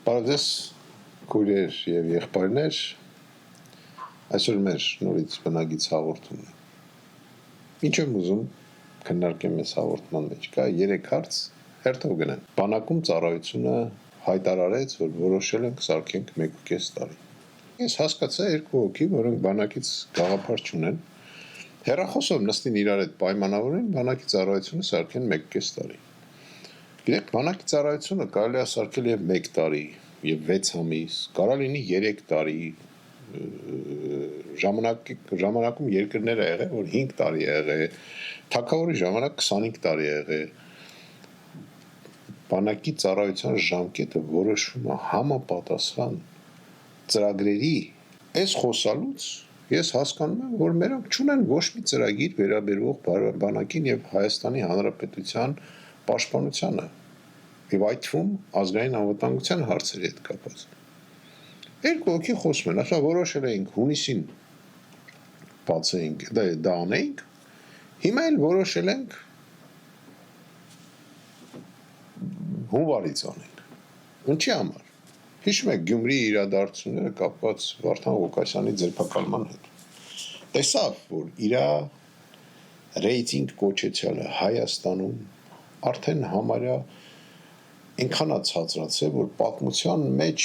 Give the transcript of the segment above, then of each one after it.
Բարև քույրեր եւ եղբայրներ, այսօր մեր նորից բնագից հաղորդումն է։ Ինչ եմ ուզում քննարկեմ այս հաղորդման մեջ, կա 3 հարց, հերթով գնանք։ Բանակում ծառայությունը հայտարարեց, որ որոշել ենք սարքենք 1.5 տարի։ Ես հասկացա 2 հոգի, որոնք բանակից գաղափար չունեն, հեռախոսով նստին իրար հետ պայմանավորեն բանակի ծառայությունը սարքեն 1.5 տարի։ Գիտեք, բանակի ծառայությունը կարելի է սարքել եւ 1 տարի, եւ 6 ամիս, կարող լինի 3 տարի, ժամանակում երկրներ է եղել, որ 5 տարի է եղել, թագավորի ժամանակ 25 տարի է եղել։ Բանակի ծառայության ժամկետը որոշվում է համապատասխան ծրագրերի, այս խոսալուց ես հասկանում եմ, որ մերոնք չունեն ոչ մի ծրագիր վերաբերող բանակին եւ Հայաստանի Հանրապետության պաշտպանությանը եւ այդ թվում ազգային անվտանգության հարցերի հետ կապված։ 2 հոգի խոսում են, ասա որոշել էինք հունիսին բացեինք, դա անեինք, հիմա էլ որոշել ենք հունվարից անենք։ Ինչի համար։ Հիշում եք Գյումրիի իրադարձությունները կապված Վարդան Ղուկասյանի ձերբակալման հետ։ Տեսավ, որ իր ռեյտինգ կոչեցյալը Հայաստանում արդեն համարյա այնքան է ցածրացել, որ պատմության մեջ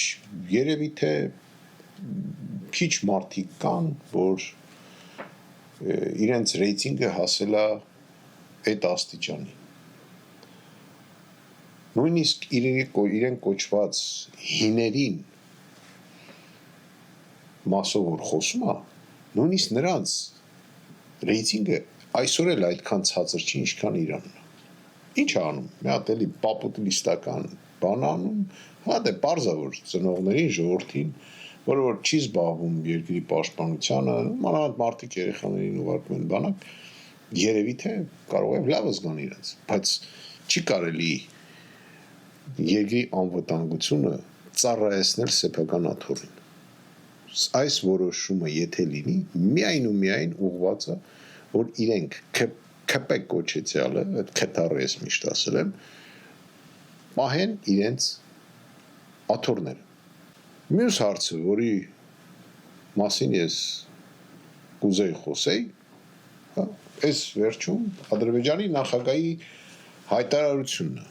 երևի թե քիչ մարդիկ կան, որ իրենց ռեյտինգը հասել է այդ աստիճանի։ Նույնիսկ իրեն կոչված հիներին մասով որ խոսում է, նույնիսկ նրանց ռեյտինգը այսօր էլ այդքան ցածր չի, ինչքան Իրանն է։ Ինչ անում, մի հատ էլի պապուտիստական բան անում, հա դե պարզ է որ ծնողներին, ժողովրդին, որը որ չի զբաղվում երկրի պաշտպանությանը, մանավանդ մարդիկ երեխաներին ուղարկում են բանակ, երևի թե կարող է լավ զգան իրենց, բայց չի կարելի երկրի անվտանգությունը ծառայեցնել սեփական աթոռին։ Այս որոշումը եթե լինի, միայն ու միայն ուղղված է, որ իրենք քպե կոչեցյալը, այդ քթառը ես միշտ ասել եմ, պահեն իրենց աթոռները։ Մյուս հարցը, որի մասին ես կուզեի խոսեի, այս վերջում Ադրբեջանի նախագահի հայտարարությունն է,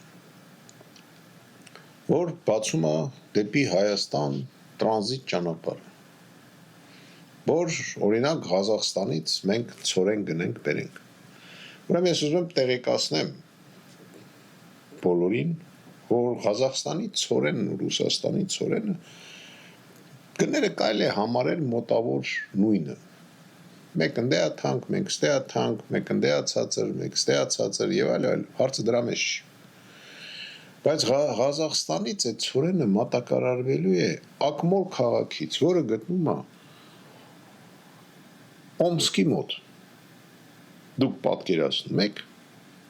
որ բացում է դեպի Հայաստան տրանզիտ ճանապարհը, որ օրինակ Ղազախստանից մենք ցորեն գնենք բերենք։ Ուրեմն ես ուզում եմ տեղեկացնեմ բոլորին, որ Ղազախստանի ցորենն ու Ռուսաստանի ցորենը գները կարելի է համարել մոտավոր նույնը։ Մեկը դեա թանկ, մեկը ստեա թանկ, մեկը դեա ցածր, մեկը ստեա ցածր եւ այլ, հարցը դրա մեջ չի։ Բայց Ղազախստանից այդ ցորենը մատակարարվելու է Ակմոլ քաղաքից, որը գտնվում է Օմսկի մոտ։ Դուք պատկերացնում եք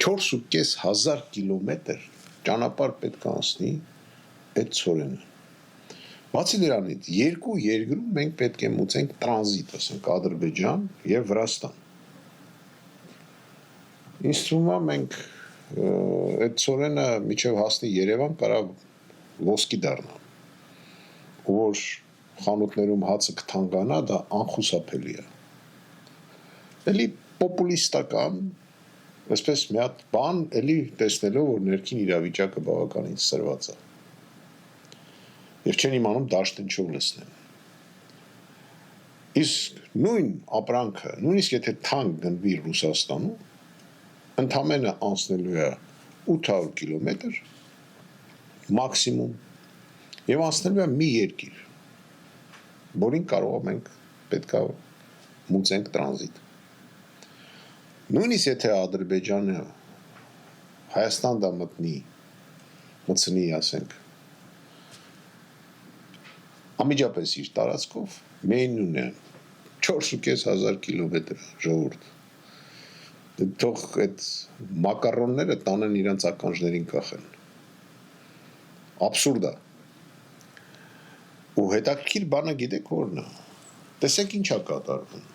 4.500 կիլոմետր ճանապարհ պետք է անցնի այդ ցորենը։ Բացի դրանից, երկու երկրում մենք պետք է մուծենք տրանզիտ, ասենք Ադրբեջան եւ Վրաստան։ Ինձ թվում է մենք այդ ցորենը միջև հասնի Երևան կարող ոսկի դառնա։ Որ խանութներում հացը կթանկանա, դա անխուսափելի է։ Էլի պոպուլիստական, այսպես մի հատ բան, էլի տեսնելով, որ ներքին իրավիճակը բավականին սրված է։ Եվ չեն իմանում դաշտենչով լցնեն։ Իսկ նույն ապրանքը, նույնիսկ եթե թանկ գնվի Ռուսաստանում, ընդամենը անցնելու է 800 կիլոմետր մաքսիմում եւ անցնելու է մի երկիր, որին կարող ենք պետք է մուծենք տրանզիտ։ Նույնիսկ եթե Ադրբեջանը Հայաստան դա մտնի, ասենք, ամիջապես իր տարածքով, միայն 4.500 կիլոմետր ժողովուրդ։ Թող այդ մակարոնները տանեն իրենց ականջներին կախեն։ Աբսուրդ է։ Ու հետաքրքիր բանը գիտեք որն է։ Տեսեք ինչ է կատարվում։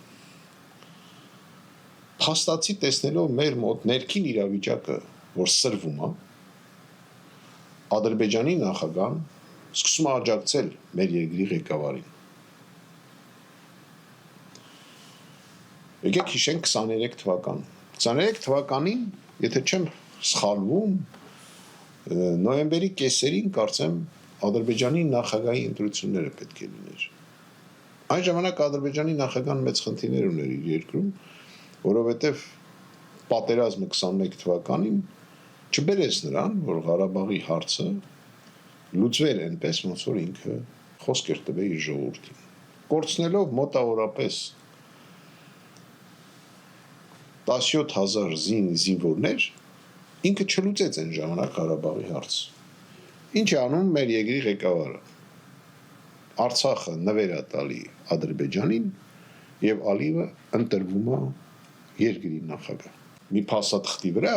Փաստացի տեսնելով մեր մոտ ներքին իրավիճակը, որ սրվում է, Ադրբեջանի նախագահան սկսում է աջակցել մեր երկրի ղեկավարին։ Եկեք հիշենք 23 թվականը։ 23 թվականին, եթե չեմ սխալվում, նոյեմբերի կեսերին կարծեմ Ադրբեջանի նախագահի ընտրությունները պետք է լիներ։ Այն ժամանակ Ադրբեջանի նախագահան մեծ խնդիրներ ուներ իր երկրում, որովհետև պատերազմը 21 թվականին չբերեց նրան, որ Ղարաբաղի հարցը լուծվեր այնպես, ոնց որ ինքը խոսք էր տվել իր ժողովրդին։ Կորցնելով մոտավորապես 17,000 զինվորներ, ինքը չլուծեց այն ժամանակ Ղարաբաղի հարցը։ Ինչ է անում մեր երկրի ղեկավարը։ Արցախը նվեր է տալի Ադրբեջանին եւ Ալիևը ընտրվում է երկրի նախագահ։ Մի փաստաթղթի վրա,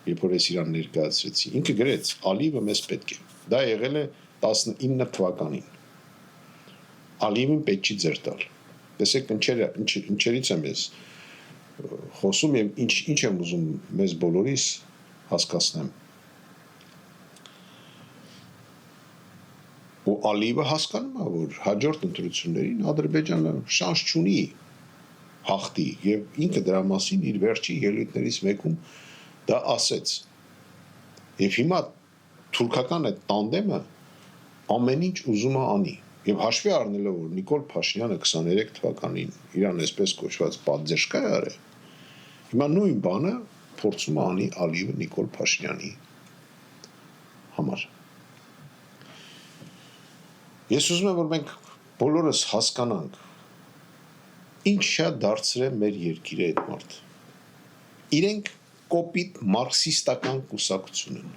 երբ որ ես իրան ներկայացրեցի, ինքը գրեց Ալիևը մեզ պետք է։ Դա եղել է 19 թվականին։ Ալիևին պետք չի ձեր տալ։ Տեսեք ինչերից եմ ես խոսում եւ ինչ եմ ուզում մեզ բոլորիս հասկացնեմ։ Ու Ալիևը հասկանում է, որ հաջորդ ընտրություններին Ադրբեջանը շանս չունի հաղթի եւ ինքը դրա մասին իր վերջի ելույթներից մեկում դա ասեց։ Եվ հիմա թուրքական այդ տանդեմը ամեն ինչ ուզում է անի եւ հաշվի առնելով որ Նիկոլ Փաշինյանը 23 թվականին իրան այսպես կոչված պատժեշկա է արել, հիմա նույն բանը փորձում է անի Ալիևը Նիկոլ Փաշինյանի համար։ Ես ուզում եմ որ մենք բոլորս հասկանանք ինչ շատ դարձրել մեր երկիրը այդ մարդը։ Իրենք կոպիտ մարքսիստական կուսակցություն են։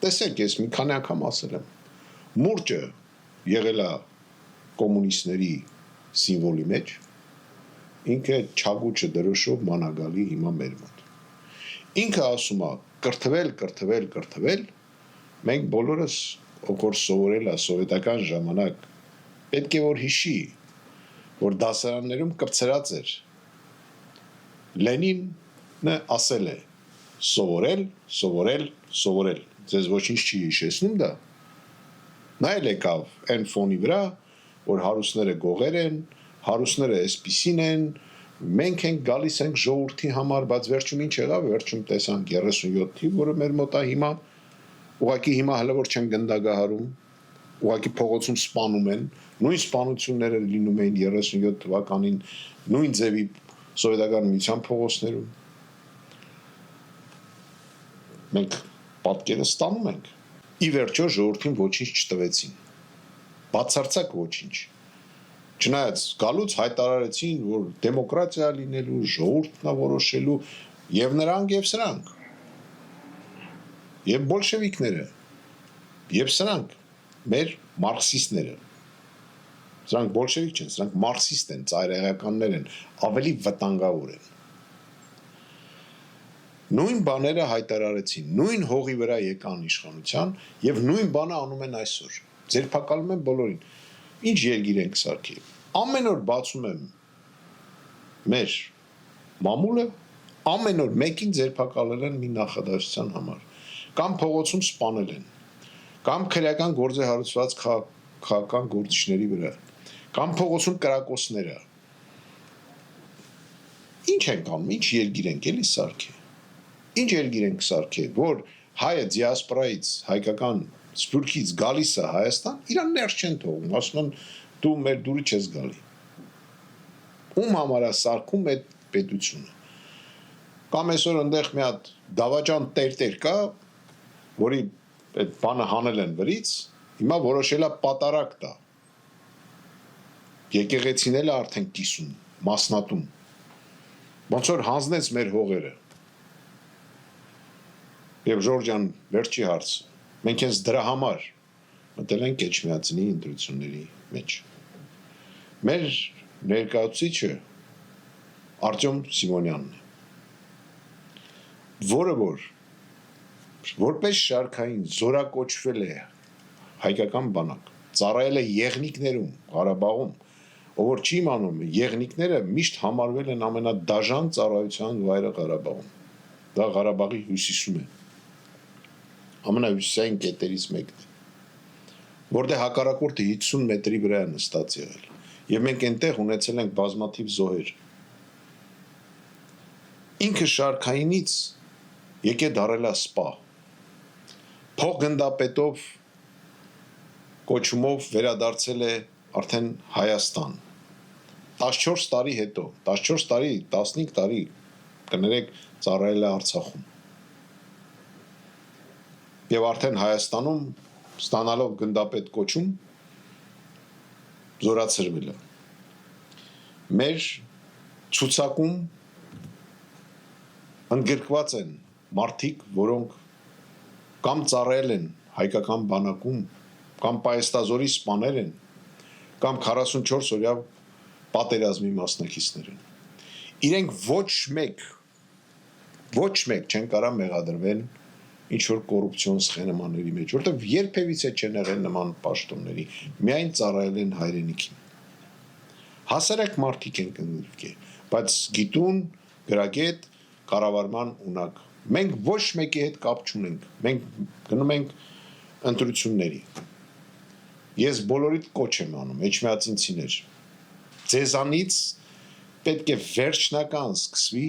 Տեսեք, ես մի քանի անգամ ասել եմ, մուրճը եղել է կոմունիստների սիմվոլի մեջ, ինքը չագուչը դրոշով մանագալի հիմա մեր մոտ։ Ինքը ասում է կրթվել, մենք բոլորս ով որ սովորել է սովետական ժամանակ, պետք է որ հիշի, որ դասարաններում կպցրած էր Լենինը ասել է սովորել, ձեզ ոչինչ չի հիշեցնում դա։ Նայել եկավ այն ֆոնի վրա, որ հարուստները գողեր են, հարուստները այսպիսին են, մենք ենք գալիս ենք ժողովրդի համար, բայց վերջում ինչ եղավ, վերջում տեսանք 37 թիվ, որը մեր մոտ է հիմա, ուղղակի հիմա հələ որ չեն գնդագահարում, ուղղակի փողոցում սպանում են, նույն սպանությունները լինում էին 37 թվականին, նույն ձևի սովետական միության փողոցներում։ Մենք պատկերը ստանում ենք։ Ի վերջո ժողովրդին ոչինչ չտվեցին։ Բացարձակ ոչինչ։ Չնայած գալուց հայտարարեցին, որ դեմոկրատիա լինելու, ժողովուրդն է որոշելու, եւ նրանք եւ սրանք։ Եվ բոլշևիկները, եւ սրանք, մեր մարքսիստները։ Սրանք բոլշևիկ չեն, սրանք մարքսիստ են, ծայրահեղականներ են, ավելի վտանգավոր են։ Նույն բաները հայտարարեցին, նույն հողի վրա եկան իշխանության եւ նույն բանը անում են այսօր։ Ձերբակալում են բոլորին։ Ինչ երկիր ենք սարքել։ Ամեն օր բացում եմ մեր մամուլը, ամեն օր մեկին ձերբակալել են մի նախադասության համար, կամ փողոցում սպանել են, կամ քրեական գործ է հարուցված քաղաքական գործիչների վրա, կամ փողոցում կրակոցները։ Ինչ ենք անում, ինչ երկիր ենք էլի սարքել։ Ինչ երկիր ենք սարքել, որ հայը դիասպորայից, հայկական սփյուռքից գալիս է Հայաստան, իրան ներս չեն թողում, ասում են դու մեր դուրի չես գալի։ Ում համար է սարքում այդ պետությունը։ Կամ այսօր այնտեղ մի հատ դավաճան տերտեր կա, որի այդ բանը հանել են վրից, հիմա որոշել է պատարակ տա։ Եկեղեցին էլ արդեն կիսում, մասնատում։ Ոնց որ հանձնեց մեր հողերը։ Եվ Ժորժյան վերջի հարց, մենք հենց դրա համար մտել ենք Էջմիածնի ընտրությունների մեջ։ Մեր ներկայացուցիչը Արտյոմ Սիմոնյանն է, որը որպես շարքային զորակոչվել է հայկական բանակ, ծառայել է եղնիկներում, Ղարաբաղում, ով որ չի իմանում, եղնիկները միշտ համարվել են ամենադաժան ծառայության վայրը Ղարաբաղում։ Դա Ղարաբաղի հյուսիսում է։ Ամենահյուսիսային կետերից մեկն է։ որտեղ հակառակորդը 50 մետրի վրա է նստած եղել, եւ մենք այնտեղ ունեցել ենք բազմաթիվ զոհեր։ Ինքը շարքայինից եկե դարել է սպա, փոխգնդապետով կոչումով վերադարձել է արդեն Հայաստան, 14 տարի հետո, 14 տարի, 15 տարի, կներեք, ծառայել է Արցախում, եւ արդեն Հայաստանում ստանալով գնդապետ կոչում զորացրվել է։ Մեր ցուցակում ընդգրկված են մարդիկ, որոնք կամ ծառայել են հայկական բանակում, կամ պայեստազորի սպաներ են, կամ 44 օրյա պատերազմի մասնակիցներ են։ Իրենք ոչ մեկ չեն կարող մեղադրվել ինչ-որ կոռուպցիոն սխեմանների մեջ, որտեղ երբևիցե չեն եղել նման պաշտոնների, միայն ծառայել են հայրենիքին։ Հասարակ մարդիկ են կնկել, բայց գիտուն, գրագետ, կառավարման ունակ։ Մենք ոչ մեկի հետ կապ չունենք, մենք գնում ենք ընտրությունների։ Ես բոլորիդ կոչ եմ անում, էջմիածինցիներ, ձեզանից պետք է վերջնական սկսվի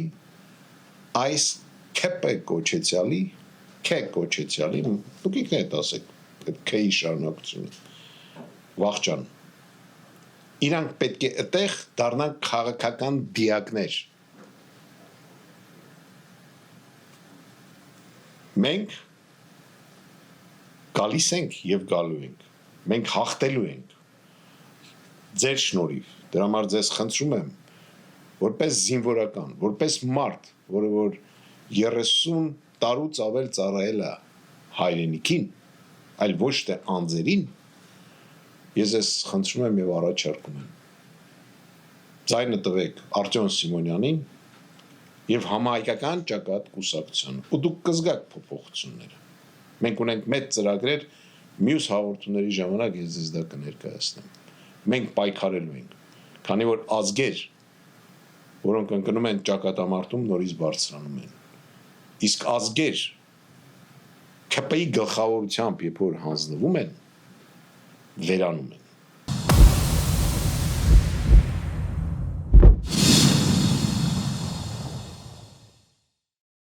այս քեպե կոչեցյալի, դուք ինքն եք ասեք, այդ քեի շարունակությունը, վախճան։ Իրանք պետք է այդտեղ դառնան քաղաքական դիակներ։ Մենք գալիս ենք եւ գալու ենք, մենք հաղթելու ենք, ձեր շնորհիվ, դրա համար ձեզ խնդրում եմ, որպես զինվորական, որպես մարդ, որը որ 30 տարուց ավել ծառայել է հայրենիքին, այլ ոչ թե անձերին, ես ես խնդրում եմ եւ առաջարկում եմ։ Ձայնը տվեք Արտյոմ Սիմոնյանին եւ համահայկական ճակատ կուսակցությանը, ու դուք կզգաք փոփոխությունները։ Մենք ունենք մեծ ծրագրեր, մյուս հաղորդումների ժամանակ ես ձեզ դա կներկայացնեմ։ Մենք պայքարելու ենք, քանի որ ազգեր, որոնք ընկնում են ճակատամարտում, նորից բարձրանում են։ Իսկ ազգեր ԿՊ-ի գլխավորությամբ, երբ որ հանձնվում են, վերանում են։